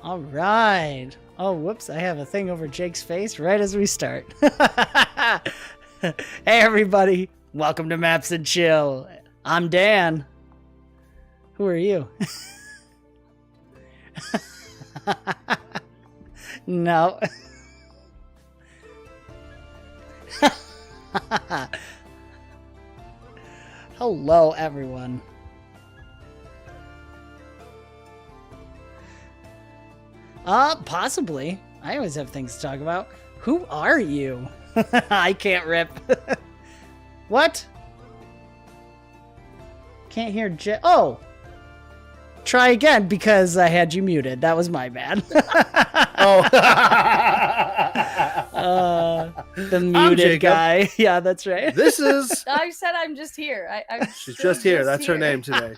All right. Oh, whoops. I have a thing over Jake's face right as we start. Hey, everybody. Welcome to Maps and Chill. I'm Dan. Who are you? No. Hello, everyone. Possibly. I always have things to talk about. Who are you? I can't rip. What? Can't hear Oh! Try again because I had you muted. That was my bad. The muted guy. Yeah, that's right. This is... I said I'm just here. She's just here. That's her name today.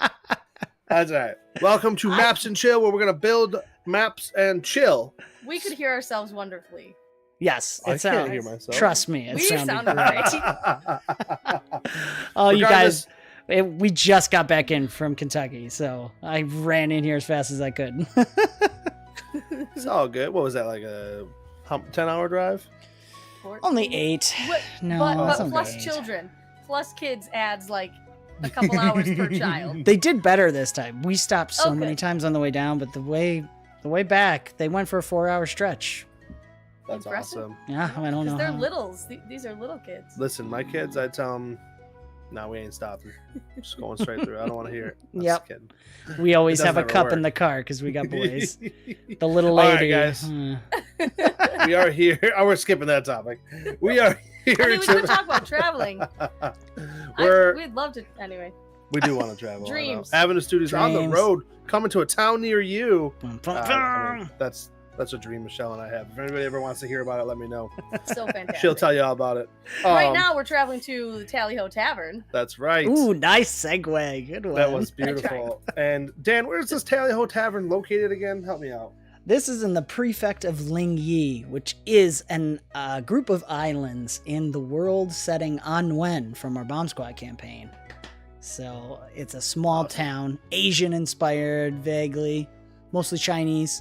That's right. Welcome to Maps and Chill, where we're going to build maps and chill. We could hear ourselves wonderfully. Yes, I can't hear myself. Trust me, it sounded great. Oh, you guys, we just got back in from Kentucky, so I ran in here as fast as I could. It's all good. What was that, like a 10-hour drive? 14? Only 8. No, but plus children, plus kids adds like a couple hours per child. They did better this time. We stopped so many times on the way down, but the way back, they went for a 4-hour stretch. That's awesome. Yeah, I don't know. They're littles. These are little kids. Listen, my kids, I tell them, no, we ain't stopping. Just going straight through. I don't want to hear it. Yep. We always have a cup in the car because we got boys. The little lady. All right, guys. We are here. Oh, we're skipping that topic. We are here we could talk about traveling. We'd love to. Anyway. We do want to travel. Dreams. Avenue Studios on the road, coming to a town near you. I mean, that's a dream Michelle and I have. If anybody ever wants to hear about it, let me know. So fantastic. She'll tell you all about it. Right now, we're traveling to the 𝓕𝓸𝓻𝓰𝓸𝓽𝓮𝓷 Tavern. That's right. Ooh, nice segue. Good one. That was beautiful. And Dan, where's this 𝓕𝓸𝓻 Tavern located again? Help me out. This is in the prefect of Lingyi, which is a group of islands in the world setting An from our Bomb Squad campaign. So it's a small town, Asian-inspired, vaguely, mostly Chinese.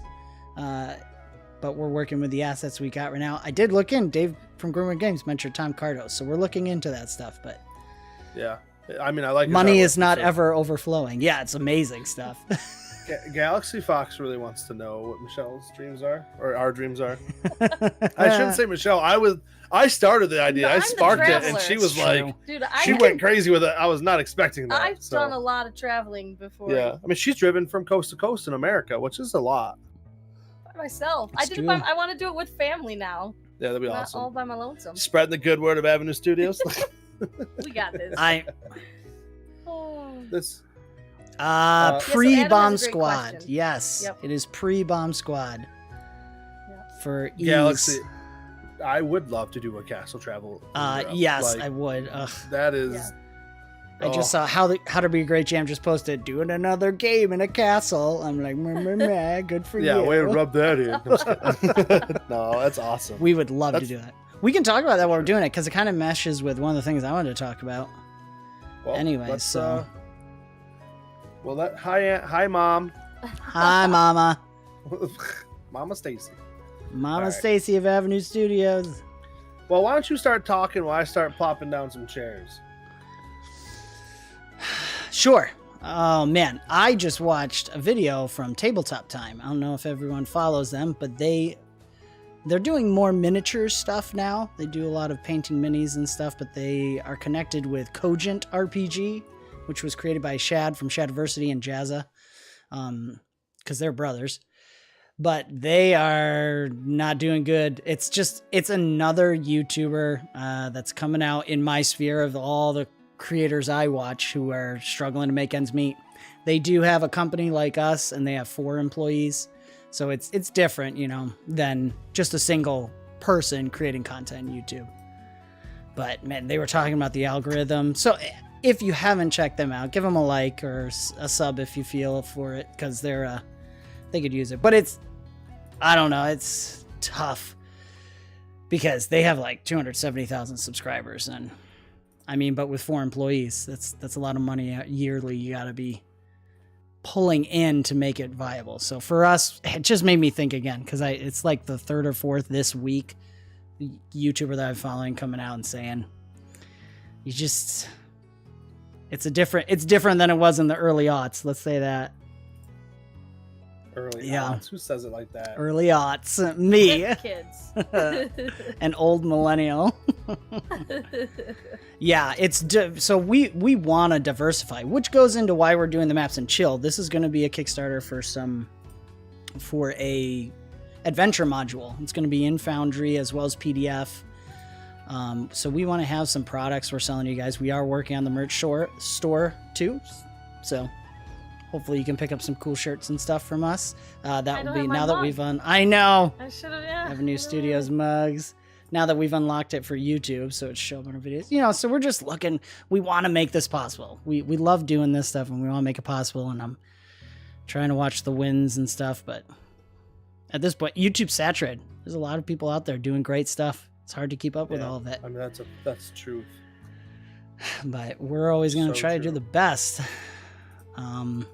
But we're working with the assets we got right now. I did look in. Dave from Grimmer Games mentioned Tom Cardo, so we're looking into that stuff. But yeah, I mean, I like money is not ever overflowing. Yeah, it's amazing stuff. Galaxy Fox really wants to know what Michelle's dreams are, or our dreams are. I shouldn't say Michelle. I started the idea. I sparked it, and she was like, dude, she went crazy with it. I was not expecting that. I've done a lot of traveling before. Yeah, I mean, she's driven from coast to coast in America, which is a lot. By myself. It's true. I want to do it with family now. Yeah, that'd be not awesome. all by my lonesome. Spreading the good word of Avenue Studios. We got this. This. Pre-bomb squad. Question. Yes, yep. It is pre-bomb squad. Yep. For ease. Galaxy. I would love to do a castle travel. Yes, I would. Ugh. That is. Yeah. I just saw How to Be a Great Jam just posted doing another game in a castle. I'm like, meh, good for you. Yeah, way to rub that in. No, that's awesome. We would love to do that. We can talk about that while we're doing it because it kind of meshes with one of the things I wanted to talk about. Well, anyway, so. Well, hi, Mom. Hi, Mama. Mama Stacy. Mama Stacy of Avenue Studios. Well, why don't you start talking while I start plopping down some chairs? Sure. Oh, man. I just watched a video from Tabletop Time. I don't know if everyone follows them, but they're doing more miniature stuff now. They do a lot of painting minis and stuff, but they are connected with Cogent RPG, which was created by Shad from Shadiversity and Jazza, because they're brothers. But they are not doing good. It's another YouTuber that's coming out in my sphere of all the creators I watch who are struggling to make ends meet. They do have a company like us, and they have 4 employees. So it's different, than just a single person creating content on YouTube. But man, they were talking about the algorithm. So if you haven't checked them out, give them a like or a sub if you feel for it, because they could use it. But I don't know, it's tough because they have like 270,000 subscribers, and I mean, but with 4 employees, that's a lot of money yearly. You gotta be pulling in to make it viable. So for us, it just made me think again, because it's like the third or fourth this week YouTuber that I'm following coming out and saying, it's different than it was in the early aughts. Let's say that. Early aughts? Who says it like that? Early aughts. Me. Kids. An old millennial. Yeah, so we want to diversify, which goes into why we're doing the maps and chill. This is going to be a Kickstarter for a adventure module. It's going to be in Foundry as well as PDF. So we want to have some products we're selling to you guys. We are working on the merch store too. So hopefully you can pick up some cool shirts and stuff from us. That will be now that we've I know. I should have, have new studios mugs. Now that we've unlocked it for YouTube, so it's showing our videos. So we're just looking. We want to make this possible. We love doing this stuff, and we want to make it possible. And I'm trying to watch the wins and stuff, but at this point, YouTube's saturated. There's a lot of people out there doing great stuff. It's hard to keep up with all of it. I mean, that's truth. But we're always going to try to do the best. Howdy,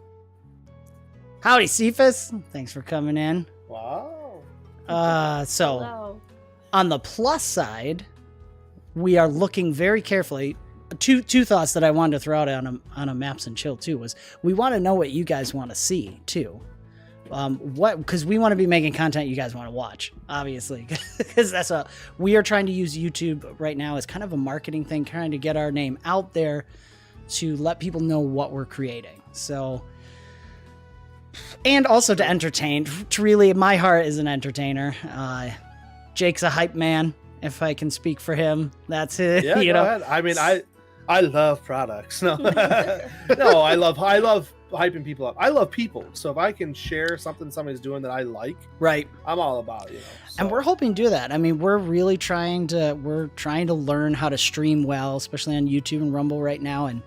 Cephas. Thanks for coming in. Wow. So on the plus side, we are looking very carefully. Two thoughts that I wanted to throw out on a Maps and Chill too was we want to know what you guys want to see too. Because we want to be making content you guys want to watch, obviously, because we are trying to use YouTube right now as kind of a marketing thing, trying to get our name out there to let people know what we're creating. So, and also to entertain. Really, my heart is an entertainer. Jake's a hype man, if I can speak for him. That's it. Yeah, go ahead. I mean, I love products. No, no, I love hyping people up. I love people. So if I can share something somebody's doing that I like, right, I'm all about it. So. And we're hoping to do that. I mean, we're really trying to learn how to stream well, especially on YouTube and Rumble right now, and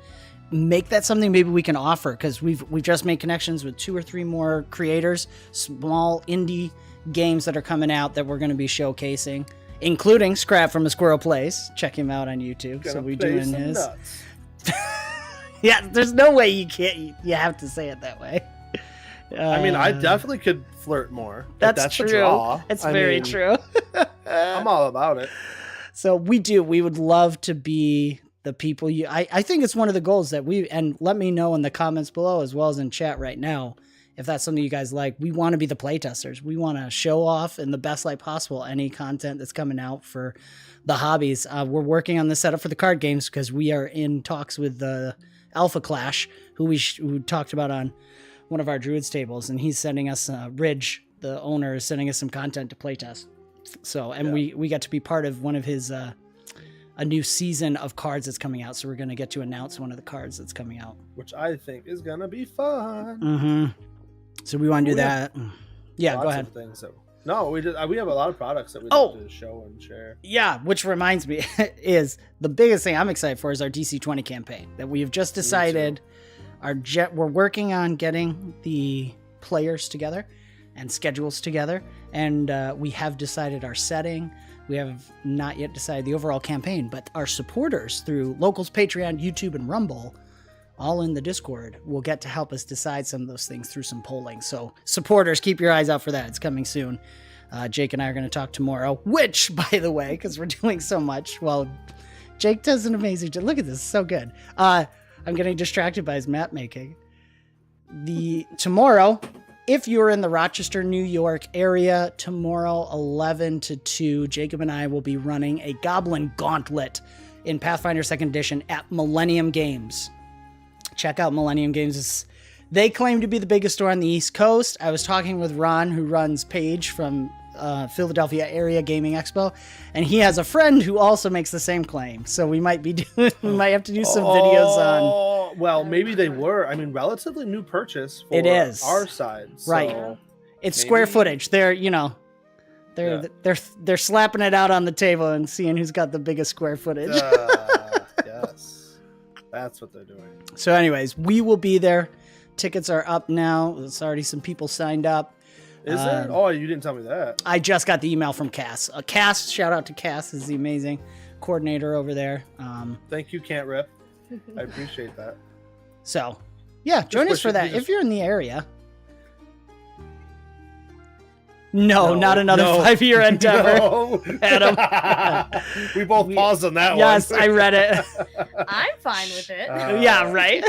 make that something maybe we can offer, because we've just made connections with 2 or 3 more creators, small indie games that are coming out that we're going to be showcasing, including Scrap from A Squirrel Place. Check him out on YouTube. So we're doing his. Yeah, there's no way you can't. You have to say it that way. I mean, I definitely could flirt more. That's true. A draw. It's very true. I'm all about it. So we would love to be the people I think it's one of the goals that and let me know in the comments below as well as in chat right now if that's something you guys like. We want to be the playtesters. We want to show off in the best light possible any content that's coming out for the hobbies. We're working on the setup for the card games because we are in talks with the Alpha Clash, who talked about on one of our Druids tables, and he's sending us Ridge, the owner, is sending us some content to playtest. So, and we got to be part of one of his a new season of cards that's coming out. So we're going to get to announce one of the cards that's coming out, which I think is going to be fun. Mm-hmm. So we want to do that. Yeah, go ahead. No, we have a lot of products that we like to show and share. Yeah, which reminds me, is the biggest thing I'm excited for is our DC20 campaign that we have just decided. We're working on getting the players together and schedules together, and we have decided our setting. We have not yet decided the overall campaign, but our supporters through Locals, Patreon, YouTube, and Rumble, all in the Discord, will get to help us decide some of those things through some polling. So supporters, keep your eyes out for that. It's coming soon. Jake and I are going to talk tomorrow, which, by the way, because we're doing so much, well, Jake does an amazing job. Look at this, it's so good. I'm getting distracted by his map making. Tomorrow, if you're in the Rochester, New York area, tomorrow 11 to 2, Jacob and I will be running a Goblin Gauntlet in Pathfinder 2nd Edition at Millennium Games. Check out Millennium Games. They claim to be the biggest store on the East Coast. I was talking with Ron, who runs Page from Philadelphia Area Gaming Expo, and he has a friend who also makes the same claim. So we might have to do some videos on. Well, maybe they were. I mean, relatively new purchase for our side. So right. It's square footage. They're slapping it out on the table and seeing who's got the biggest square footage. Yes. That's what they're doing. So anyways, we will be there. Tickets are up now. There's already some people signed up. Is there? Oh, you didn't tell me that. I just got the email from Cass. Cass, shout out to Cass, is the amazing coordinator over there. Thank you, Can't Rip. I appreciate that. So Yeah, join us for that if you're in the area. No, not another 5-year endeavor. No. Adam. We both paused on that one. Yes, I read it. I'm fine with it. Yeah, right?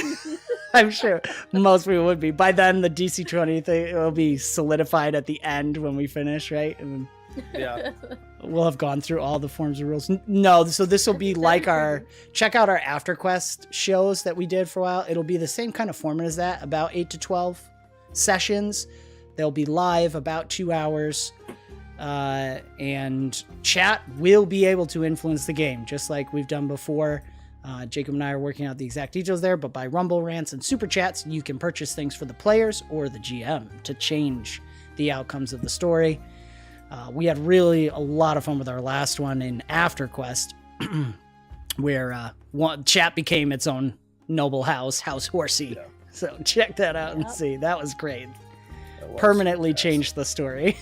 I'm sure most people would be. By then, the DC20 thing will be solidified at the end when we finish, right? And Yeah. we'll have gone through all the forms of rules. No, so this will be like check out our AfterQuest shows that we did for a while. It'll be the same kind of format as that, about 8 to 12 sessions. They'll be live about 2 hours, and chat will be able to influence the game, just like we've done before. Jacob and I are working out the exact details there, but by Rumble Rants and Super Chats, you can purchase things for the players or the GM to change the outcomes of the story. We had really a lot of fun with our last one in AfterQuest, where chat became its own noble house Horsey. Yeah. So check that out and see. That was great. Permanently changed the story.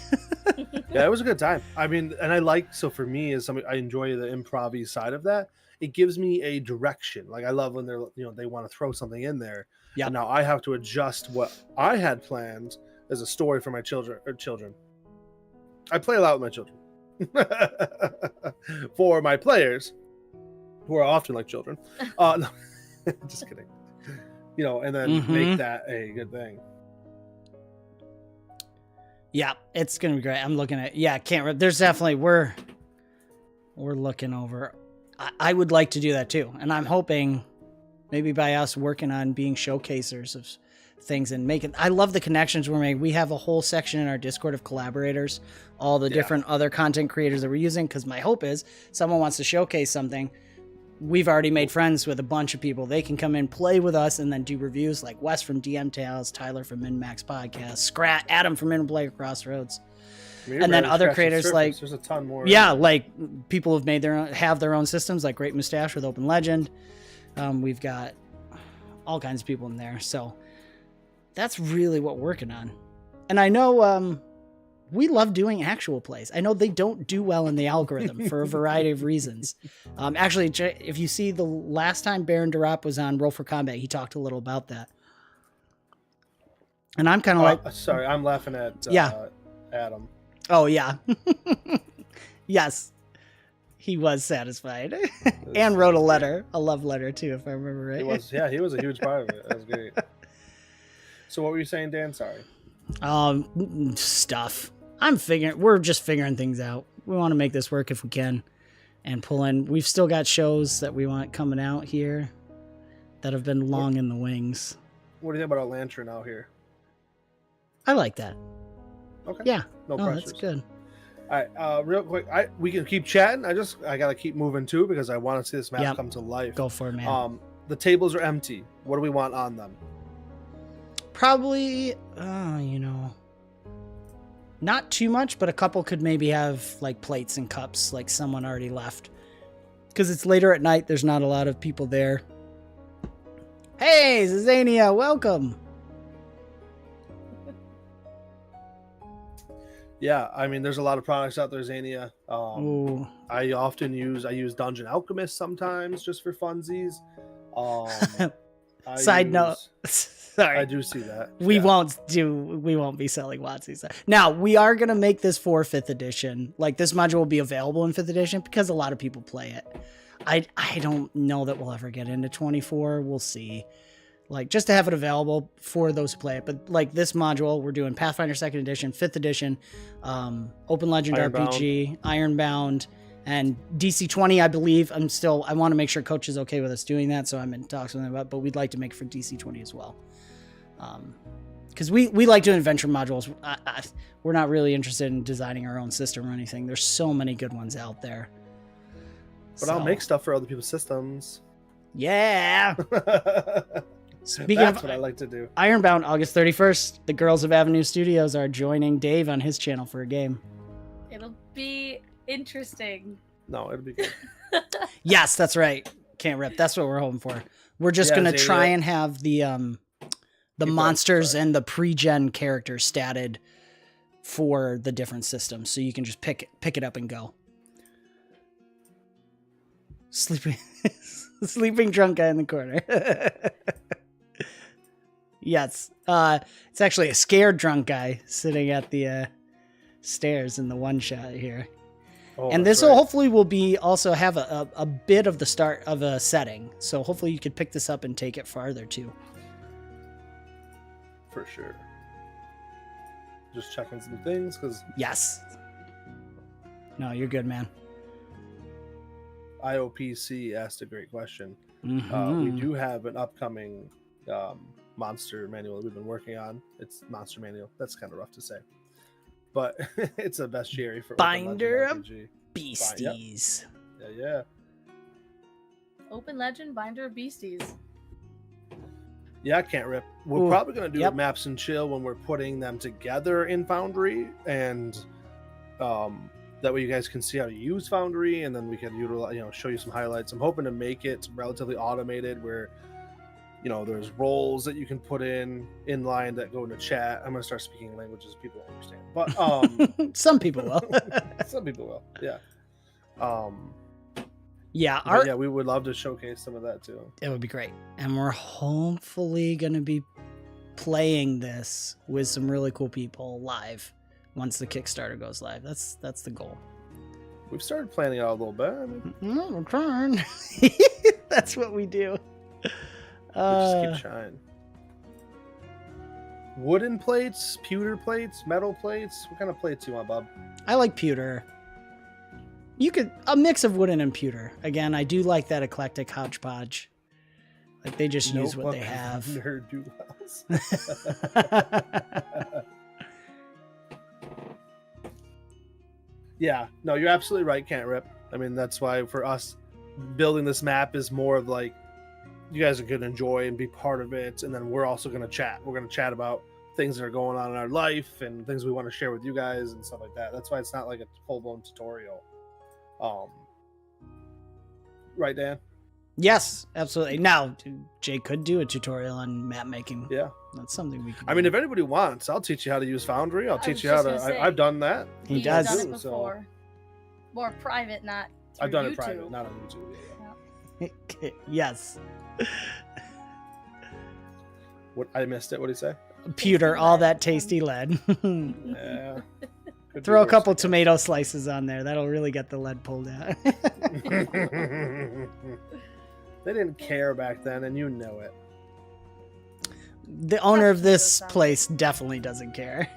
Yeah, it was a good time. I mean, and I like, so for me, as somebody, I enjoy the improv side of that. It gives me a direction. Like, I love when they're, they want to throw something in there. Yeah. Now I have to adjust what I had planned as a story for my children. I play a lot with my children. For my players, who are often like children. No, just kidding. And then make that a good thing. Yeah, it's gonna be great. I'm looking at there's definitely we're looking over. I would like to do that too, and I'm hoping maybe by us working on being showcasers of things and making. I love the connections we're making. We have a whole section in our Discord of collaborators, all the different other content creators that we're using. Because my hope is someone wants to showcase something. We've already made friends with a bunch of people. They can come in, play with us, and then do reviews like Wes from DM Tales, Tyler from MinMax Podcast, Scrat, Adam from In Player Crossroads, and then other creators like there's a ton more. Yeah, like people who've made have their own systems, like Great Mustache with Open Legend. We've got all kinds of people in there, so that's really what we're working on. And I know we love doing actual plays. I know they don't do well in the algorithm for a variety of reasons. Actually, if you see the last time Baron Durap was on Roll for Combat, he talked a little about that. And I'm kind of like... Sorry, I'm laughing at Adam. Oh, yeah. Yes. He was satisfied. And wrote a letter. A love letter, too, if I remember right. He was a huge part of it. That was great. So what were you saying, Dan? Sorry. Stuff. We're just figuring things out. We want to make this work if we can and pull in. We've still got shows that we want coming out here that have been long in the wings. What do you think about our lantern out here? I like that. Okay. Yeah. No pressure. That's good. All right. Real quick, we can keep chatting. I gotta keep moving too because I want to see this map come to life. Go for it, man. The tables are empty. What do we want on them? Probably, not too much, but a couple could maybe have like plates and cups, like someone already left. Because it's later at night, there's not a lot of people there. Hey, Zazania, welcome. Yeah, I mean, there's a lot of products out there, Zania. I use Dungeon Alchemist sometimes just for funsies. Side note. Sorry. I do see that. We won't be selling Watsies. Now, we are going to make this for 5th edition. Like, this module will be available in 5th edition because a lot of people play it. I don't know that we'll ever get into 24. We'll see. Like, just to have it available for those who play it. But, like, this module, we're doing Pathfinder 2nd edition, 5th edition, Open Legend RPG, Ironbound, and DC20, I believe. I want to make sure Coach is okay with us doing that, so I'm in talks with him about, but we'd like to make it for DC20 as well. Because we like doing adventure modules. We're not really interested in designing our own system or anything. There's so many good ones out there. But I'll make stuff for other people's systems. Yeah. That's what I like to do. Ironbound, August 31st. The girls of Avenue Studios are joining Dave on his channel for a game. It'll be interesting. No, it'll be good. Yes, that's right. Can't rip. That's what we're hoping for. We're just gonna try and have the monsters and the pre-gen characters statted for the different systems, so you can just pick it up and go. Sleeping drunk guy in the corner. Yes. It's actually a scared drunk guy sitting at the stairs in the one shot here. Oh, And that's this will right. hopefully will be also have a bit of the start of a setting. So hopefully you could pick this up and take it farther too. For sure. Just checking some things because Yes. No, you're good, man. IOPC asked a great question. Mhm. We do have an upcoming monster manual that we've been working on. It's monster manual. That's kind of rough to say, but it's a bestiary for Binder Open of Legend RPG. Beasties. Yeah. Open Legend, Binder of Beasties. Yeah, I can't rip. We're Ooh, probably going to do yep. maps and chill when we're putting them together in Foundry, and that way you guys can see how to use Foundry, and then we can utilize, show you some highlights. I'm hoping to make it relatively automated, where there's roles that you can put in line that go into chat. I'm going to start speaking languages people understand, but Some people will. some people will. Yeah. Yeah, Yeah, we would love to showcase some of that too. it would be great. And we're hopefully going to be playing this with some really cool people live once the Kickstarter goes live. That's the goal. We've started planning out a little bit. I mean, We're trying. That's what we do. we just keep trying. Wooden plates, pewter plates, metal plates. What kind of plates you want, Bob? I like pewter. You could a mix of wooden and pewter. Again, I do like that eclectic hodgepodge. Like they just use what they have. 𝓕𝓸𝓻𝓰𝓸𝓽𝓮𷷷. Yeah, no, you're absolutely right, Can't Rip. I mean, that's why for us, building this map is more of like, you guys are going to enjoy and be part of it, and then we're also going to chat. We're going to chat about things that are going on in our life and things we want to share with you guys and stuff like that. That's why it's not like a full-blown tutorial. Right, Dan? Yes, absolutely. Now, Jay could do a tutorial on map making. Yeah. That's something we could I mean, do. if anybody wants, I'll teach you how to use Foundry. I'll I teach was you how just to. gonna say, I've done that. He He's does. done it So- before. More private, not through I've done it YouTube. private, not on YouTube. Yeah. Yes. What I missed it. What did he say? Pewter, all that tasty lead. Yeah. Could be Throw a worse, couple I guess. tomato slices on there. That'll really get the lead pulled out. They didn't care back then, and you know it. The owner of Definitely this does sound place definitely doesn't care.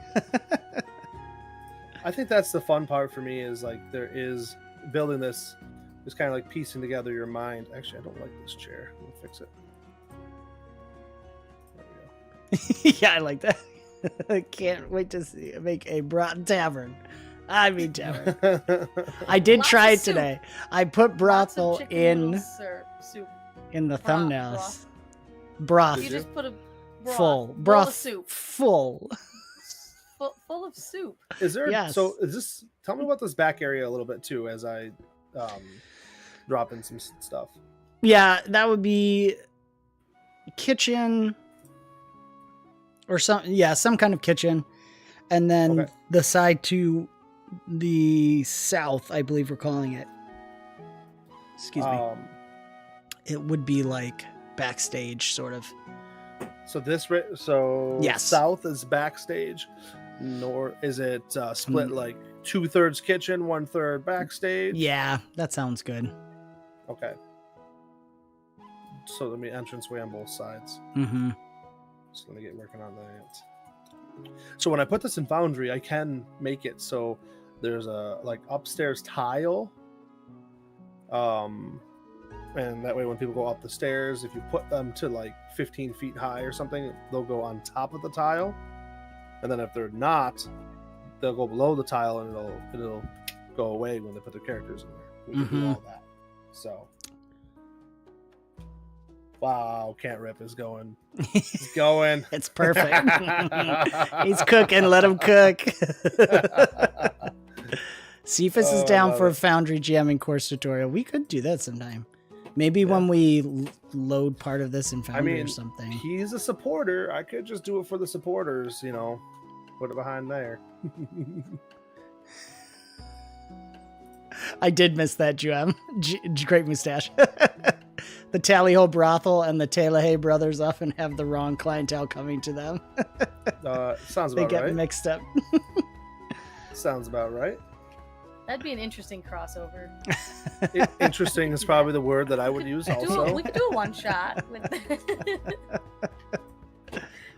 I think that's the fun part for me is like there is building this, is kind of like piecing together your mind. Actually, I don't like this chair. Let me fix it. There Yeah, I like that. I can't wait to make a broth tavern. I mean tavern. we go. I did Lots try of it soup. today. I put Lots of brothel chicken in noodle soup. the Broth, thumbnails. Broth. You Did you? just put a broth, Full. bowl Broth of soup. full. Full of soup. Is there? Yes. So is this? Tell me about this back area a little bit too, as I drop in some stuff. Yeah, that would be kitchen or some kind of kitchen. And then Okay. the side to the south, I believe we're calling it. Excuse me. It would be like backstage sort of. So this, so Yes. south is backstage. Nor is it split like 2/3 kitchen, 1/3 backstage? Yeah, that sounds good. Okay. So let me entranceway on both sides. Mm-hmm. So let me get working on that. So when I put this in Foundry, I can make it so there's a like upstairs tile. And that way when people go up the stairs, if you put them to like 15 feet high or something, they'll go on top of the tile. And then if they're not, they'll go below the tile and it'll go away when they put their characters in there. We can do Mhm. all that. So wow, Can't Rip is going. He's going. It's perfect. He's cooking. Let him cook. Cephas Oh, is I down love for a it. Foundry jamming course tutorial. We could do that sometime. Maybe when we load part of this in Foundry or something. He's a supporter. I could just do it for the supporters, put it behind there. I did miss that, Juam. Great mustache. The Tally-Ho brothel and the 𝓕𝓸𝓻𝓰𝓸𝓽𝓮� brothers often have the wrong clientele coming to them. Sounds They about get right. mixed up. Sounds about right. That'd be an interesting crossover. Interesting is probably the word that I would use also. We could do a one shot with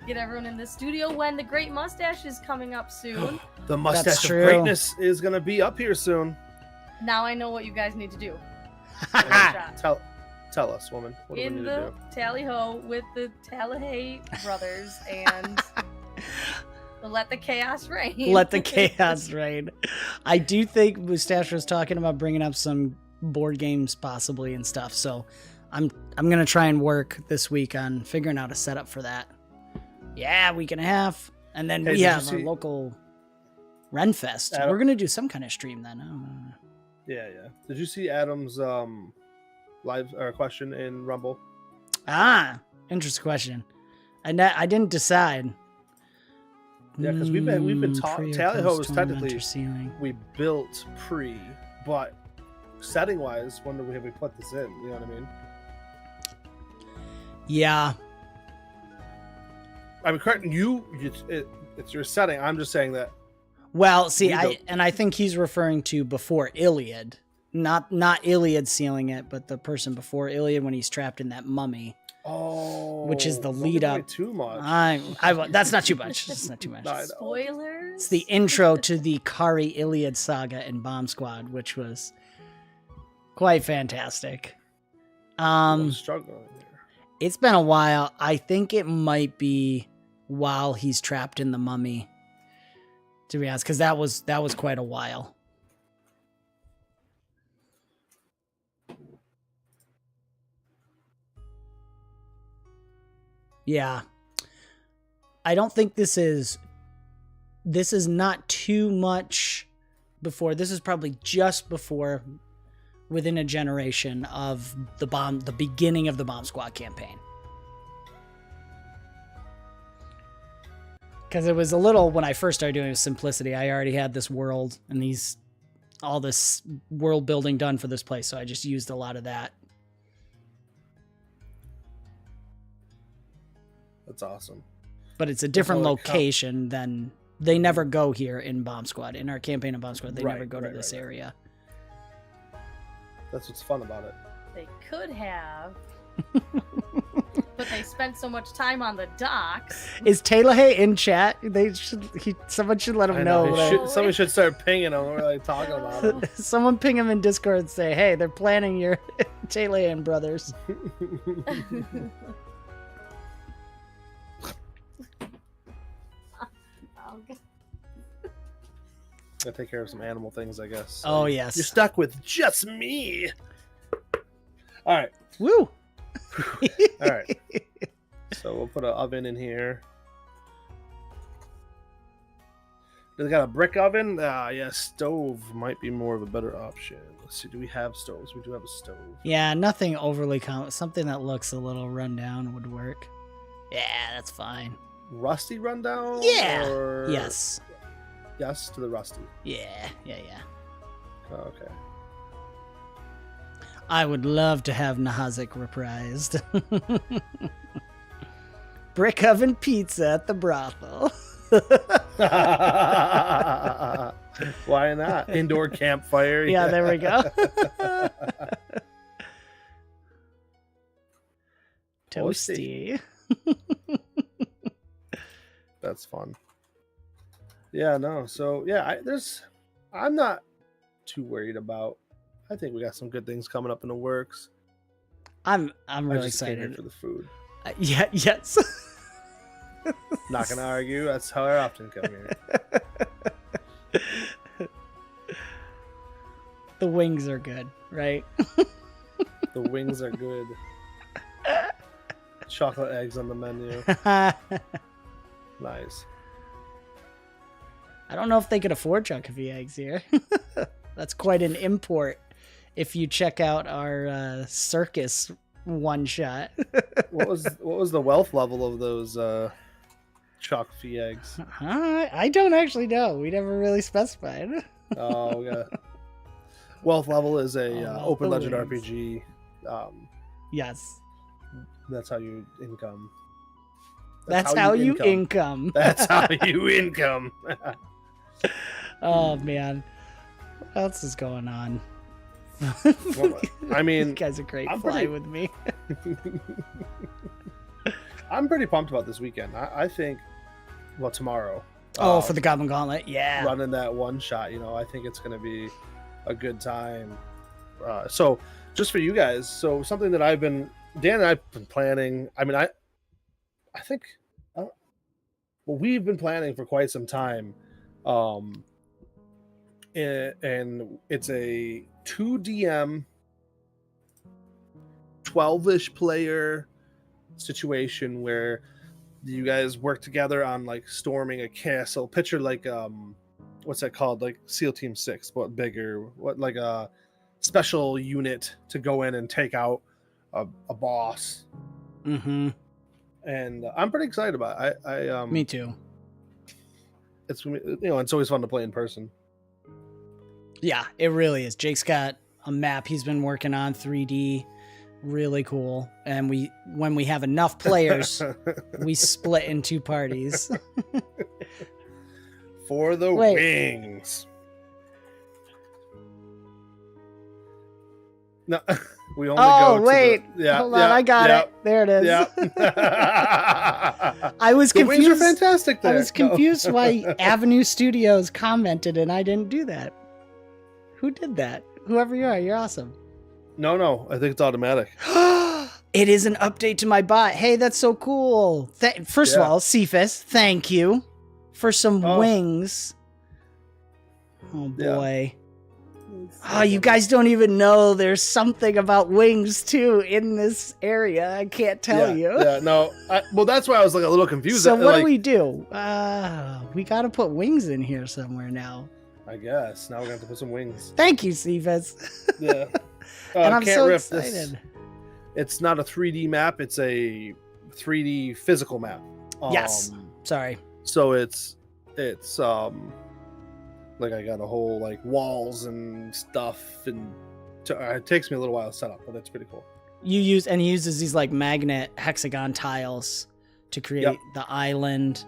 get everyone in the studio when the Great Mustache is coming up soon. The mustache of true. greatness is going to be up here soon. Now I know what you guys need to do. One shot. Tell us, woman. What do we In need the to do? Tally-Ho with the 𝓕𝓸𝓻𝓰𝓸𝓽𝓮� brothers and let the chaos reign. Let the chaos reign. I do think Mustache was talking about bringing up some board games possibly and stuff. So I'm going to try and work this week on figuring out a setup for that. Yeah, week and a half. And then we have our local Renfest. We're going to do some kind of stream then. Yeah. Did you see Adam's live or question in Rumble? Interesting question. I didn't decide. Yeah, because we've been talking. Tally-Ho was technically ceiling. We built but setting wise, when have we put this in? You know what I mean? Yeah. I mean, correct. It's your setting. I'm just saying that. Well, see, I think he's referring to before Iliad, not Iliad sealing it, but the person before Iliad when he's trapped in that mummy. Oh, which is the lead up. Too much. That's not too much. That's not too much. Spoilers. It's the intro to the Kari Iliad saga in Bomb Squad, which was quite fantastic. I'm struggling here. It's been a while. I think it might be while he's trapped in the mummy, to be honest, because that was quite a while. Yeah. I don't think this is not too much before. This is probably just before, within a generation of the beginning of the Bomb Squad campaign. Because it was a little, when I first started doing it with Simplicity, I already had this world and all this world building done for this place, so I just used a lot of that. That's awesome. But it's a different location than they never go here in Bomb Squad. In our campaign of Bomb Squad, they never go to this area. That's what's fun about it. They could have, but they spent so much time on the docks. Is 𝓕𝓸𝓻 in chat? Someone should let him know. Somebody should start pinging him. We're like talking about him. Someone ping him in Discord and say, "Hey, they're planning your 𝓕𝓸𝓻 brothers." Gotta take care of some animal things, I guess. Oh, yes. You're stuck with just me. All right. Woo. All right. So we'll put an oven in here. They got a brick oven? Yeah, stove might be more of a better option. Let's see, do we have stoves? We do have a stove. Yeah, nothing overly something that looks a little rundown would work. Yeah, that's fine. Rusty rundown? Yeah. Or... Yes. Yes to the rusty. Yeah. Okay. I would love to have Nahazik reprised. Brick oven pizza at the brothel. Why not? Indoor campfire. Yeah, there we go. Toasty. That's fun. Yeah, no. So yeah, I'm not too worried about. I think we got some good things coming up in the works. I'm really excited for the food. Yes. Not gonna argue. That's how I often come here. The wings are good, right? The wings are good. Chocolate eggs on the menu. Nice. I don't know if they could afford chocolate eggs here. That's quite an import. If you check out our circus one shot. What was the wealth level of those chocolate eggs? I don't actually know. We never really specified. Oh yeah. Wealth level is a open legend RPG Yes. That's how you income. That's how you income. That's how you income. Oh man, what else is going on? Well, I mean, you guys are great. I'm Fly with me. I'm pretty pumped about this weekend. I think, well, tomorrow. Oh, for the Goblin Gauntlet, yeah. Running that one shot, I think it's going to be a good time. So, just for you guys, so something that Dan and I've been planning. I mean, I think, well, we've been planning for quite some time. And it's a 2DM 12-ish player situation where you guys work together on like storming a castle. Picture like what's that called? Like SEAL Team 6, but bigger. What, like a special unit to go in and take out a boss. Mm-hmm. And I'm pretty excited about it. I Me too. It's it's always fun to play in person. Yeah, it really is. Jake's got a map he's been working on, 3D, really cool. And when we have enough players, we split in 2 parties. For the wings. No, we only go to hold on, I got it. There it is. Yeah. I was confused. The wings are fantastic there. I was confused why Avenue Studios commented and I didn't do that. Who did that? Whoever you are, you're awesome. No, I think it's automatic. It is an update to my bot. Hey, that's so cool. First of all, Cephas, thank you for some wings. Oh boy. Yeah. Oh, you guys don't even know there's something about wings too in this area. I can't tell you. Yeah, no. Well, that's why I was like a little confused. So what do we do? We got to put wings in here somewhere now. I guess. Now we're going to have to put some wings. Thank you, Cephas. Yeah. And I'm so excited. It's not a 3D map. It's a 3D physical map. Yes. Sorry. So it's like I got a whole like walls and stuff, and it takes me a little while to set up, but it's pretty cool. He uses these like magnet hexagon tiles to create the island,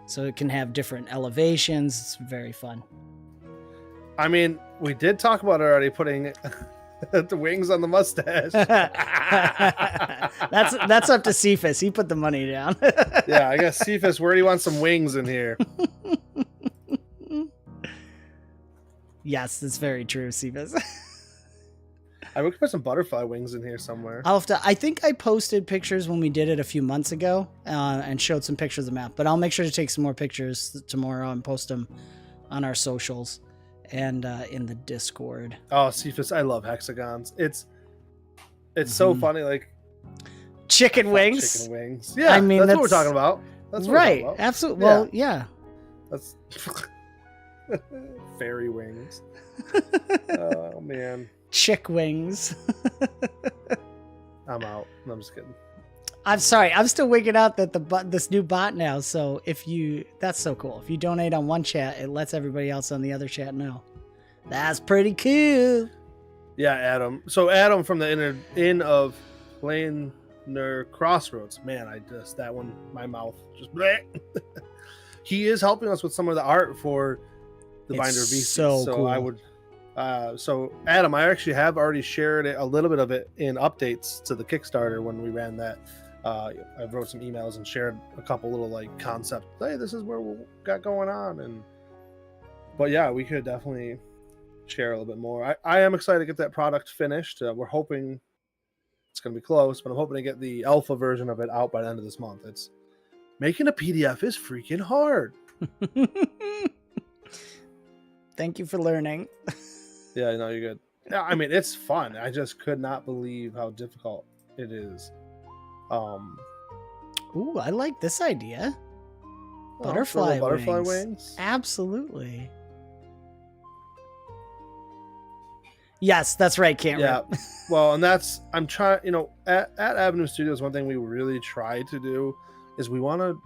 so it can have different elevations. It's very fun. I mean, we did talk about already putting the wings on the mustache. That's up to Cephas. He put the money down. Yeah, I guess Cephas, where do you want some wings in here? Yes, that's very true, Cephas. I would put some butterfly wings in here somewhere. I think I posted pictures when we did it a few months ago and showed some pictures of the map, but I'll make sure to take some more pictures tomorrow and post them on our socials and in the Discord. Oh, Cephas, I love hexagons. It's so funny, like chicken wings. Chicken wings. Yeah, I mean, that's what we're talking about. That's what right. We're talking about. Absolutely. Well, yeah. That's fairy wings. Oh man. Chick wings. I'm out. No, I'm just kidding. I'm sorry. I'm still wigging out that this new bot now. So that's so cool. If you donate on one chat, it lets everybody else on the other chat know. That's pretty cool. Yeah, Adam. So Adam from the Inn of 𝓕𝓸𝓻𝓰𝓸𝓽𝓮𝓷 𝓐𝓭𝓿𝓮𝓰𝓸𝓻𝓰. Man, that one, my mouth just bleh. He is helping us with some of the art for the Binder of Beasts. So cool. I would so Adam, I actually have already shared a little bit of it in updates to the Kickstarter when we ran that. I wrote some emails and shared a couple little like concept. Hey, this is where we got going on, but yeah, we could definitely share a little bit more. I am excited to get that product finished. We're hoping it's going to be close, but I'm hoping to get the alpha version of it out by the end of this month. It's making a PDF is freaking hard. Thank you for learning. Yeah, no, you're good. Yeah, I mean, it's fun. I just could not believe how difficult it is. Ooh, I like this idea. Butterfly wings. Absolutely. Yes, that's right, Cameron. Yeah. Well, and I'm trying, at Avenue Studios, one thing we really try to do is we want to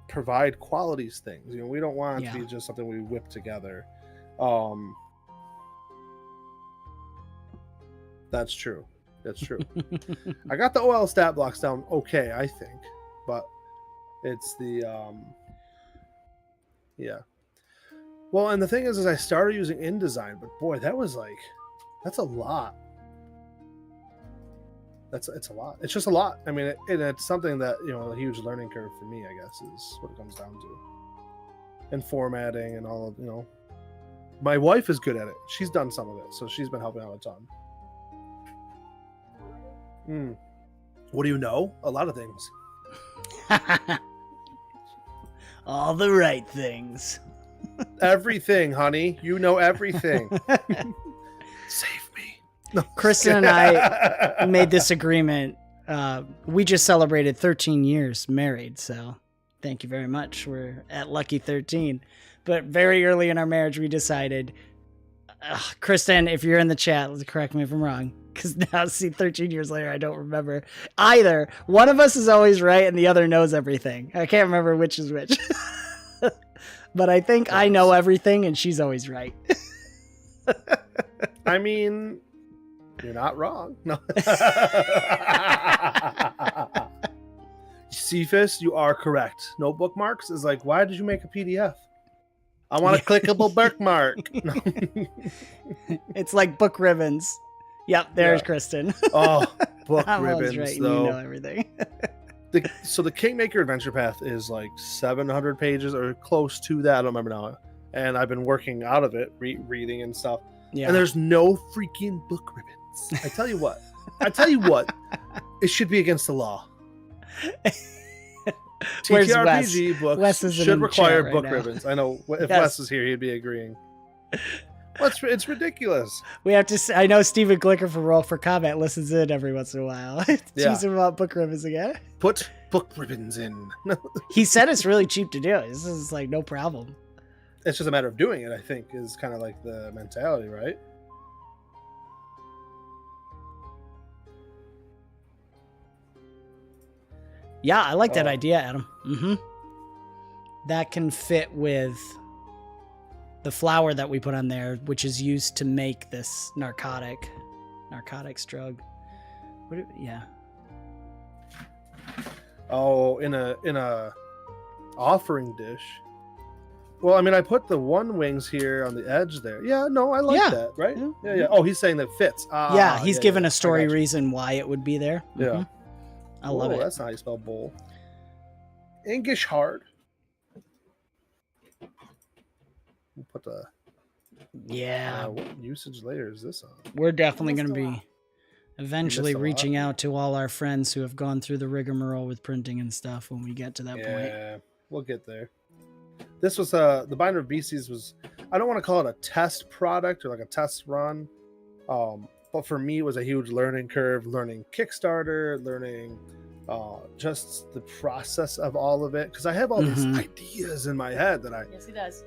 provide qualities things. We don't want it to be just something we whip together. That's true. That's true. I got the OL stat blocks down okay, I think, but it's the yeah. Well, and the thing is I started using InDesign, but boy, that's a lot. It's a lot. It's just a lot. I mean, it's something that, a huge learning curve for me, I guess, is what it comes down to. And formatting and all of, My wife is good at it. She's done some of it, so she's been helping out a ton. What do you know? A lot of things. All the right things. Everything, honey. You know everything. Save me. No. Kristen and I made this agreement. We just celebrated 13 years married, so thank you very much. We're at lucky 13. But very early in our marriage, we decided, Kristen, if you're in the chat, correct me if I'm wrong, because now, 13 years later, I don't remember. Either one of us is always right and the other knows everything. I can't remember which is which. But I think I know everything and she's always right. I mean, you're not wrong. No. Cephas, you are correct. No bookmarks is like, why did you make a PDF? I want a clickable bookmark. No. It's like book ribbons. Yep, there's Kristen. Oh, book I'm ribbons, right, though. You know everything. So the Kingmaker Adventure Path is like 700 pages or close to that. I don't remember now. And I've been working out of it, reading and stuff. Yeah. And there's no freaking book ribbons. I tell you what. It should be against the law. Where's TTRPG Wes? Wes books is in should the require chat book right now. ribbons. I know. If Yes. Wes is here, he'd be agreeing. Well, it's ridiculous. We have to. I know Stephen Glicker from Roll for Comment listens in every once in a while. Tease him about book ribbons again. Put book ribbons in. He said it's really cheap to do. This is like no problem. It's just a matter of doing it, I think, is kind of like the mentality, right? Yeah, I like that idea, Adam. That can fit with the flour that we put on there, which is used to make this narcotics drug. Yeah. Oh, in a offering dish. Well, I mean, I put the one wings here on the edge there. Yeah, no, I like that, right? Yeah. Oh, he's saying that fits. Yeah, he's given a story reason why it would be there. Yeah. I love it. That's not how you spell bowl. English hard. We'll put the... Yeah. What usage layer is this on? We're definitely going to be eventually missed a lot. reaching out to all our friends who have gone through the rigmarole with printing and stuff when we get to that point. Yeah, we'll get there. This was the Binder of Beasties was, I don't want to call it a test product or like a test run, but for me it was a huge learning curve, learning Kickstarter, learning just the process of all of it, because I have all these ideas in my head that Yes, he does.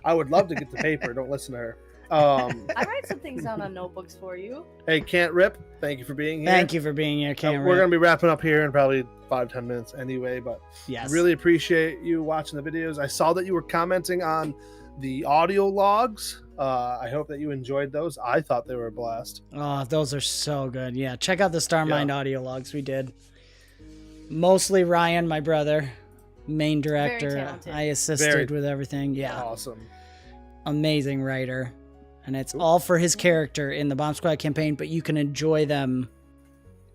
I would love to get the paper. Don't listen to her. I write some things down on notebooks for you. Hey, Can't Rip, thank you for being here. Thank you for being here, Can't We're Rip. going to be wrapping up here in probably 5-10 minutes anyway, but Yes. really appreciate you watching the videos. I saw that you were commenting on the audio logs. I hope that you enjoyed those. I thought they were a blast. Oh, those are so good. Yeah, check out the Starmind audio logs we did. Mostly Ryan, my brother, main director. Very talented. I assisted with everything. Yeah. Awesome. Amazing writer. And it's all for his character in the Bomb Squad campaign, but you can enjoy them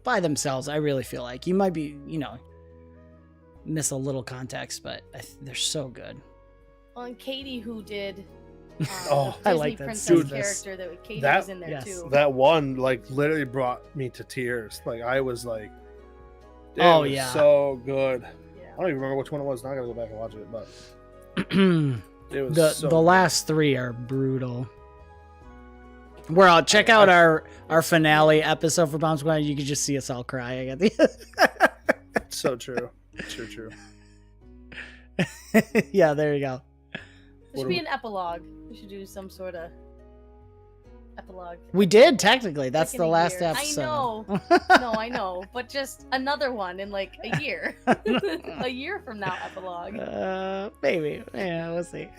by themselves. I really feel like you might be, miss a little context, but they're so good. Well, and Katie, who did Oh, the I Disney like that. princess Dude, character, Katie that- was in there yes. too. That one, literally brought me to tears. I was like, it Oh, was yeah. so good. Yeah. I don't even remember which one it was. Now I got to go back and watch it, but it was the so last three are brutal. Where I'll check out our finale episode for Bomb Squad. You can just see us all crying at the end. so true. True. Yeah, there you go. There should be an epilogue. We should do some sort of epilogue. We did technically. That's in the a last year. episode. I know. No, I know. But just another one in a year. A year from now, epilogue. Maybe. Yeah, we'll see.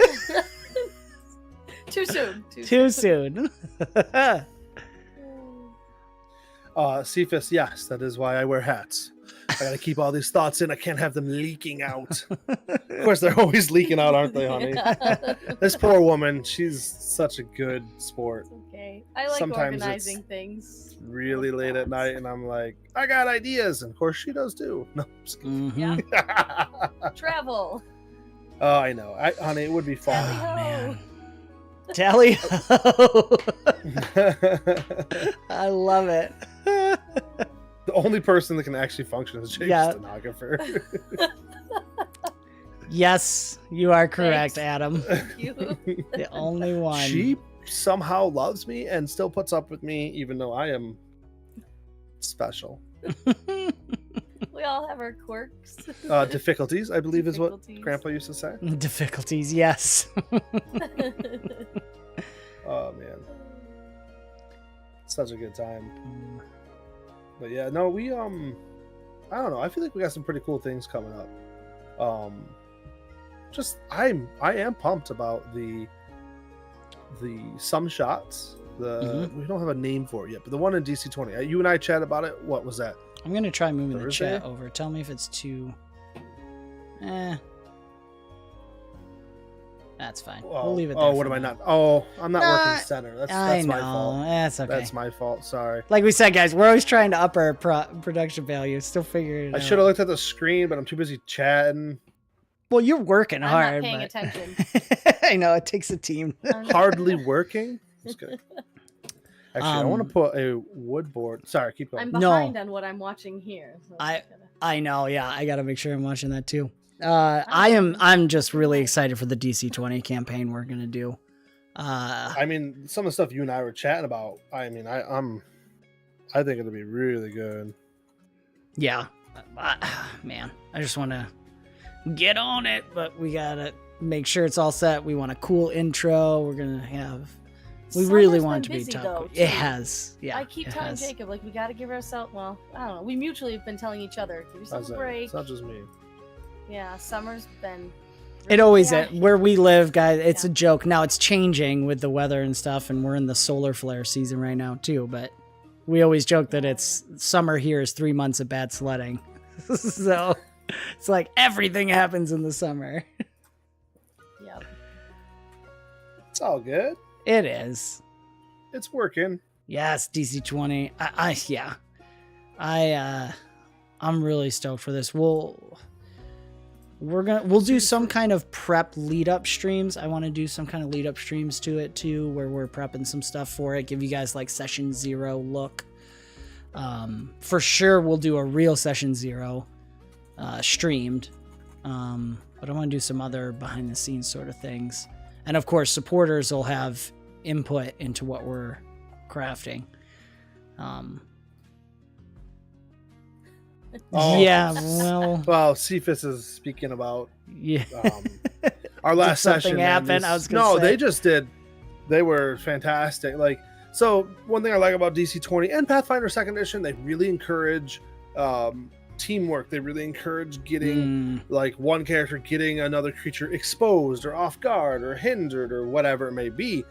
Too soon. Too soon. Cephas, yes, that is why I wear hats. I gotta keep all these thoughts in. I can't have them leaking out. Of course, they're always leaking out, aren't they, honey? This poor woman, she's such a good sport. It's okay. I like Sometimes organizing things. Really late at night, and I'm like, I got ideas, and of course she does too. No, I'm just kidding. Mhm. Travel. Oh, I know. Honey, it would be fun. Oh, man. Tally ho! I love it. The only person that can actually function is Jake's stenographer. Yes, you are correct, Thanks. Adam. Thank you. The only one. She somehow loves me and still puts up with me, even though I am special. We all have our quirks. Difficulties, I believe, is what Grandpa used to say. Difficulties, yes. Oh man, such a good time. But yeah, no, we I don't know. I feel like we got some pretty cool things coming up. I am pumped about the some shots. We don't have a name for it yet, but the one in DC20. You and I chat about it. What was that? I'm gonna try moving Thursday? the chat over. Tell me if it's too. That's fine. We'll leave it there. Oh, what am I not? Oh, I'm not working center. That's I know. my fault. That's okay. That's my fault. Sorry. Like we said, guys, we're always trying to up our production value. Still figuring it out. I should have looked at the screen, but I'm too busy chatting. Well, you're working I'm hard. not paying but... attention. I know, it takes a team. Hardly working. That's good. Actually, I want to put a wood board. Sorry, keep going. I'm behind on what I'm watching here. So I know, yeah. I got to make sure I'm watching that too. I'm just really excited for the DC20 campaign we're going to do. I mean, some of the stuff you and I were chatting about, I mean, I think it'll be really good. Yeah. Man, I just want to get on it, but we got to make sure it's all set. We want a cool intro. We're going to have... We really want it to be top. It has. Yeah. I keep telling Jacob, like, we got to give ourselves, well, I don't know. We mutually have been telling each other, give yourself a break. It's not just me. Yeah, summer's been... It always is. Where we live, guys, it's a joke. Now it's changing with the weather and stuff, and we're in the solar flare season right now, too. But we always joke that it's summer here is 3 months of bad sledding. So it's like everything happens in the summer. Yep. It's all good. It is. It's working. Yes, DC20. I'm really stoked for this. We'll do some kind of prep lead up streams. I want to do some kind of lead up streams to it too, where we're prepping some stuff for it. Give you guys like session 0 look. For sure, we'll do a real session 0 streamed. But I want to do some other behind the scenes sort of things. And of course, supporters will have input into what we're crafting. Yeah, well, Cephas is speaking about our last session. Happened. They just did. They were fantastic. Like, so one thing I like about DC20 and Pathfinder 2nd Edition, they really encourage teamwork. They really encourage getting like one character getting another creature exposed or off guard or hindered or whatever it may be,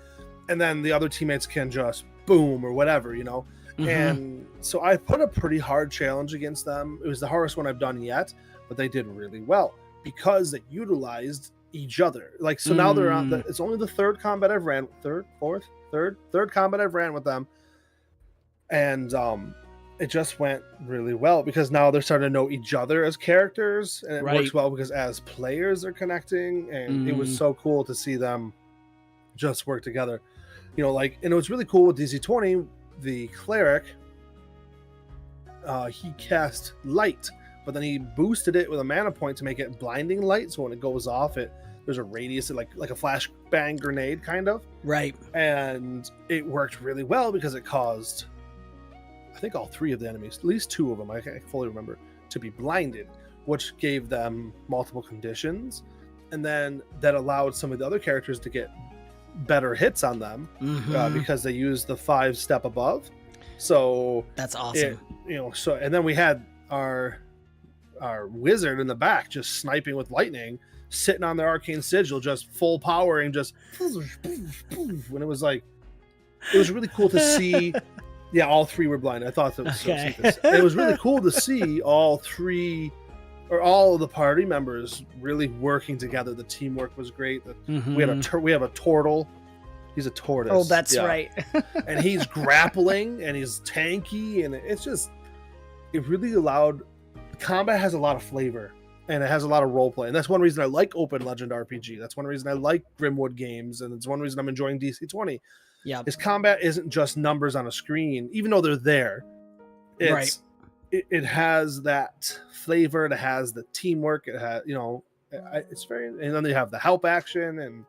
and then the other teammates can just boom or whatever, you know. And so I put a pretty hard challenge against them. It was the hardest one I've done yet, but they did really well because they utilized each other. Like, so now they're on it's only the third combat I've ran, third combat I've ran with them, and it just went really well because now they're starting to know each other as characters, and it works well because as players they're connecting, and it was so cool to see them just work together, you know. Like, and it was really cool with DC20. The cleric, he cast light, but then he boosted it with a mana point to make it blinding light, so when it goes off, there's a radius, like a flashbang grenade kind of. Right. And it worked really well because it caused, I think, all 3 of the enemies, at least 2 of them, I can't fully remember, to be blinded, which gave them multiple conditions, and then that allowed some of the other characters to get better hits on them because they used the 5 step above. So that's awesome. So, and then we had our wizard in the back just sniping with lightning, sitting on their arcane sigil, just full powering, just when it was like, it was really cool to see Yeah, all three were blind. I thought that was Okay. Cephas. It was really cool to see all three, or all of the party members really working together. The teamwork was great. We have a turtle. He's a tortoise. Oh, that's right. And he's grappling and he's tanky, and it really allowed. Combat has a lot of flavor and it has a lot of role play, and that's one reason I like open legend RPG. That's one reason I like Grimwood games, and it's one reason I'm enjoying DC20. Yeah, His combat isn't just numbers on a screen, even though they're there. It's, it has that flavor. It has the teamwork. It has, it's very, and then they have the help action, and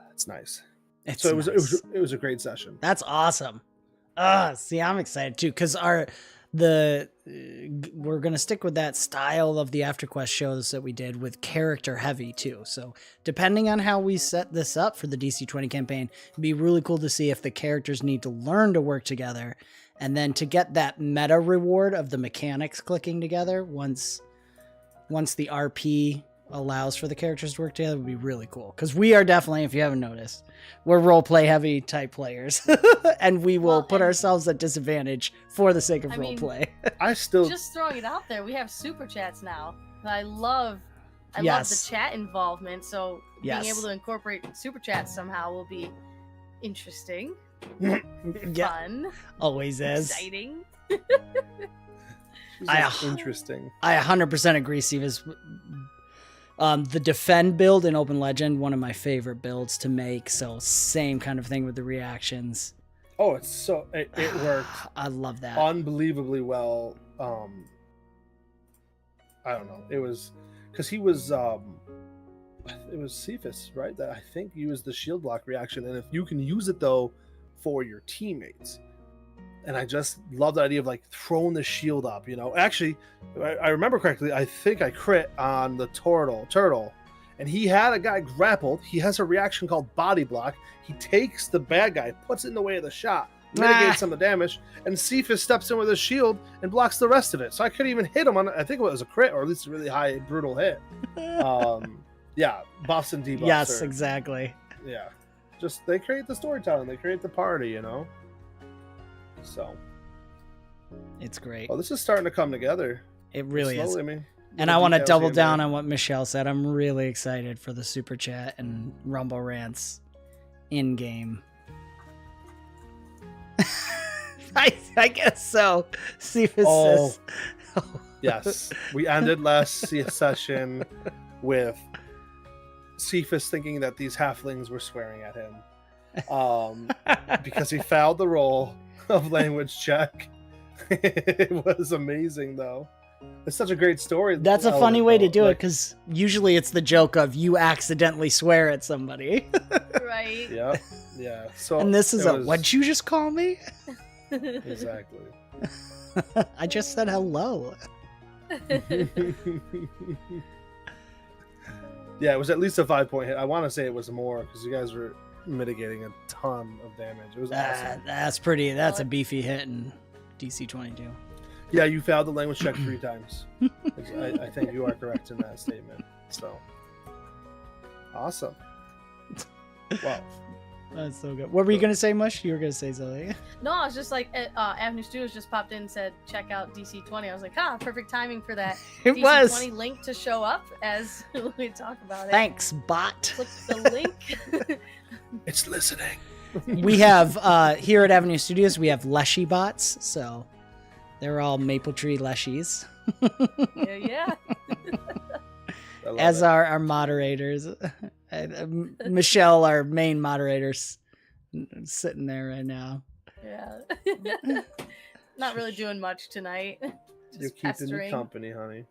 it's nice. It was a great session. That's awesome. See, I'm excited too, because we're gonna stick with that style of the AfterQuest shows that we did with character heavy too. So depending on how we set this up for the DC20 campaign, it'd be really cool to see if the characters need to learn to work together, and then to get that meta reward of the mechanics clicking together once the RP allows for the characters to work together would be really cool. Because we are definitely, if you haven't noticed, we're role play heavy type players, and we will put ourselves at disadvantage for the sake of role play. I still just throwing it out there. We have super chats now. I love the chat involvement. So being able to incorporate super chats somehow will be interesting, fun, always is exciting. Interesting. I 100% agree, Steve. The defend build in Open Legend, one of my favorite builds to make. So same kind of thing with the reactions. Oh, it worked. I love that. Unbelievably well. I don't know. It was because it was Cephas, right? That I think used the shield block reaction, and if you can use it though for your teammates. And I just love the idea of like throwing the shield up, Actually, I remember correctly, I think I crit on the turtle, and he had a guy grappled. He has a reaction called body block. He takes the bad guy, puts it in the way of the shot, mitigates some of the damage, and Cephas steps in with his shield and blocks the rest of it. So I couldn't even hit him on, I think it was a crit, or at least a really high, brutal hit. Yeah, buffs and debuffs. Yes, exactly. Yeah. Just, they create the storytelling, they create the party, So it's great. Well, this is starting to come together. It really is. And I want to double down on what Michelle said. I'm really excited for the super chat and Rumble rants in game. I guess so. Cephas. Yes. We ended last session with Cephas thinking that these halflings were swearing at him because he failed the roll of language check. It was amazing though. It's such a great story. That's a funny way to do it, because usually it's the joke of you accidentally swear at somebody. Right. Yeah. So and this is what'd you just call me? Exactly. I just said hello. Yeah, it was at least a 5-point hit. I want to say it was more because you guys were mitigating a ton of damage. It was awesome. That's a beefy hit in DC22. Yeah, you failed the language check 3 times. I think you are correct in that statement. So awesome. Wow. That's so good. What were you going to say, Mush? You were going to say something. No, I was just like, Avenue Studios just popped in and said, check out DC20. I was like, perfect timing for that DC20 link to show up as we talk about it. Thanks, bot. Click the link. It's listening. We have, here at Avenue Studios, we have Leshy bots. So they're all Maple Tree Leshies. Yeah. As are our moderators. Michelle, our main moderator's sitting there right now. Yeah. Not really doing much tonight. You're keeping me company, honey.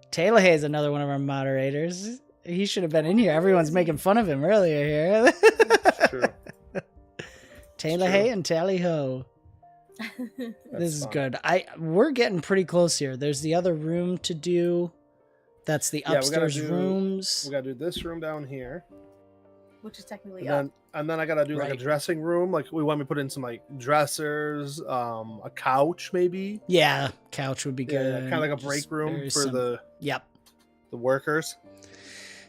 Taylor Hay is another one of our moderators. He should have been in here. Everyone's making fun of him earlier here. It's true. Taylor Hay and Tally Ho. This is good. We're getting pretty close here. There's the other room to do. That's the upstairs rooms. We gotta do this room down here, which is technically up. And then I gotta do like a dressing room. Like we want me to put in some like dressers, a couch maybe. Yeah, couch would be good. Yeah, kind of like a break room for the workers.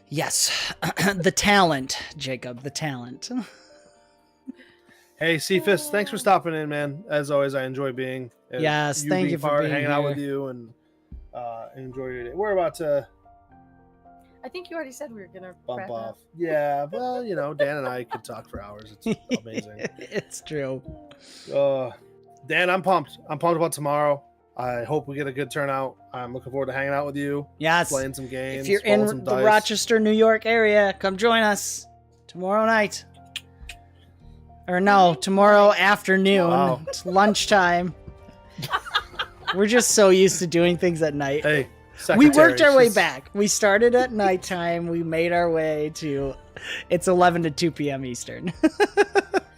Yes, the talent, Jacob, the talent. Hey, Cephas, thanks for stopping in, man. As always, I enjoy being. Yes, thank you for being hanging here. out with you and enjoy your day. We're about to I think you already said we were gonna bump wrap off. up. Yeah, well, Dan and I could talk for hours. It's amazing. It's true. Dan, I'm pumped. I'm pumped about tomorrow. I hope we get a good turnout. I'm looking forward to hanging out with you. Yes. Playing some games. If you're in some the dice. Rochester, New York area, come join us tomorrow night. Or no, tomorrow afternoon. Wow. It's lunchtime. We're just so used to doing things at night. Hey, we worked our way she's- back. We started at nighttime. We made our way to it's 11 to 2 p.m. Eastern.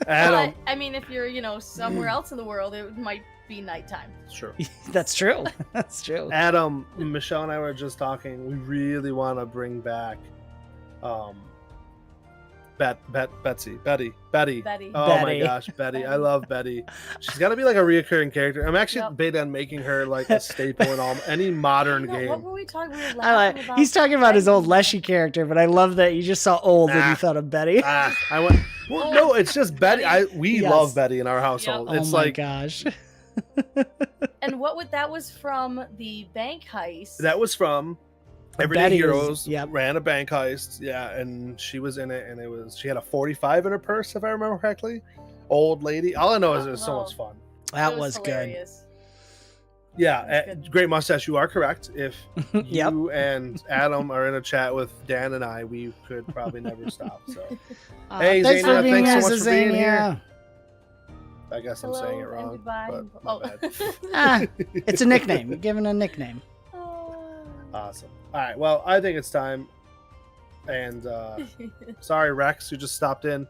Adam. But, I mean, if you're, somewhere else in the world, it might be nighttime. Sure. That's true. That's true. Adam, Michelle and I were just talking. We really want to bring back Betty. Betty. Oh my Betty. gosh, Betty. I love Betty. She's got to be like a reoccurring character. I'm actually beta on making her like a staple in any modern game. What were we talking? We were laughing about. He's talking about his old Leshy character, but I love that you just saw old and you thought of Betty. I went. Well, no, it's just Betty. We Yes. love Betty in our household. Yep. It's oh my like gosh. And that was from the bank heist. that was from Everyday Betty Heroes. was- yep. Ran a bank heist. Yeah, and she was in it, and she had a 45 in her purse, if I remember correctly. Old lady. All I know is it was so much fun. That It was good. hilarious. Yeah, Good. great mustache. You are correct. If Yep. you and Adam are in a chat with Dan and I, we could probably never stop. So Hey, thanks Xania, for being thanks here, so much for being Zazania. I guess I'm Hello saying it and wrong. goodbye. But my bad. Ah, it's a nickname. You're given a nickname. Awesome. All right. Well, I think it's time. And sorry, Rex, who just stopped in.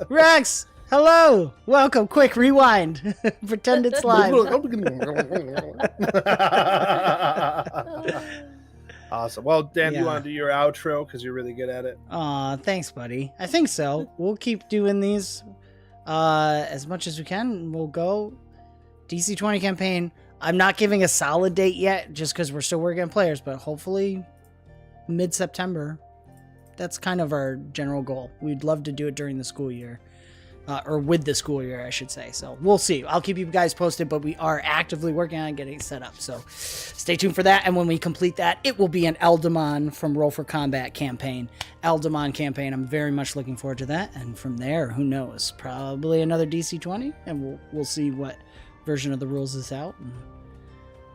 Rex, hello. Welcome. Quick, rewind. Pretend it's live. Awesome. Well, Dan, Yeah. you want to do your outro because you're really good at it? Aw, thanks, buddy. I think so. We'll keep doing these as much as we can. We'll go DC20 campaign. I'm not giving a solid date yet just because we're still working on players, but hopefully mid-September. That's kind of our general goal. We'd love to do it during the school year. Or with the school year, I should say. So we'll see. I'll keep you guys posted, but we are actively working on getting it set up. So stay tuned for that. And when we complete that, it will be an 𝓕𝓸𝓻𝓰 from Roll for Combat campaign. 𝓕𝓸𝓻𝓰 campaign. I'm very much looking forward to that. And from there, who knows? Probably another DC20. And we'll see what version of the rules is out. And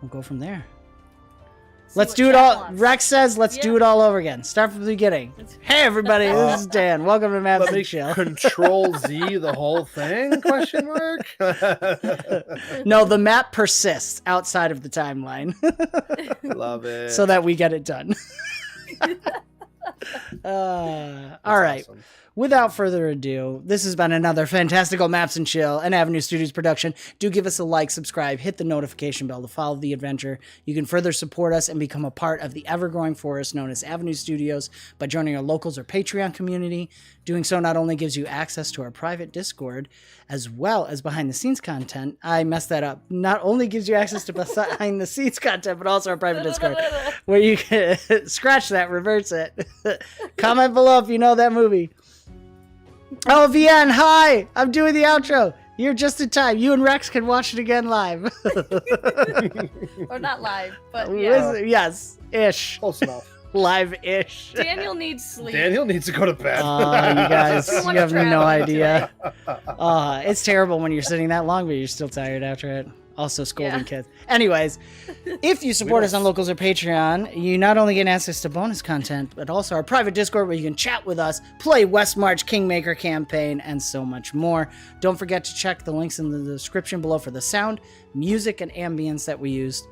we'll go from there. Let's do it all. Rex says, let's do it all over again. Start from the beginning. Hey, everybody. This is Dan. Welcome to Maps Let and me Chill. Control Z the whole thing? Question mark. No, the map persists outside of the timeline Love it. so that we get it done. All right. Awesome. Without further ado, this has been another fantastical Maps and Chill, an Avenue Studios production. Do give us a like, subscribe, hit the notification bell to follow the adventure. You can further support us and become a part of the ever-growing forest known as Avenue Studios by joining our locals or Patreon community. Doing so not only gives you access to our private Discord, as well as behind-the-scenes content. I messed that up. Not only gives you access to behind-the-scenes content, but also our private Discord, where you can scratch that, reverse it. Comment below if you know that movie. Oh, VN, hi! I'm doing the outro. You're just in time. You and Rex can watch it again live. Or not live, but yeah. Yes, ish. Close enough. Live-ish. Daniel needs sleep. Daniel needs to go to bed. You guys, Too much you have no traveling idea. It's terrible when you're sitting that long, but you're still tired after it. Also scolding kids. Anyways, if you support us on Locals or Patreon, you not only get access to bonus content, but also our private Discord where you can chat with us, play Westmarch Kingmaker campaign, and so much more. Don't forget to check the links in the description below for the sound, music, and ambience that we used,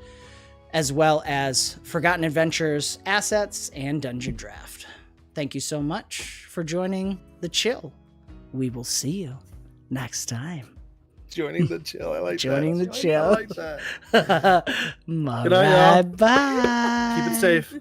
as well as Forgotten Adventures, assets, and Dungeon Draft. Thank you so much for joining the chill. We will see you next time. Joining the chill. I like Joining that. the chill. I like that. Bye Good night, y'all. bye. Keep it safe.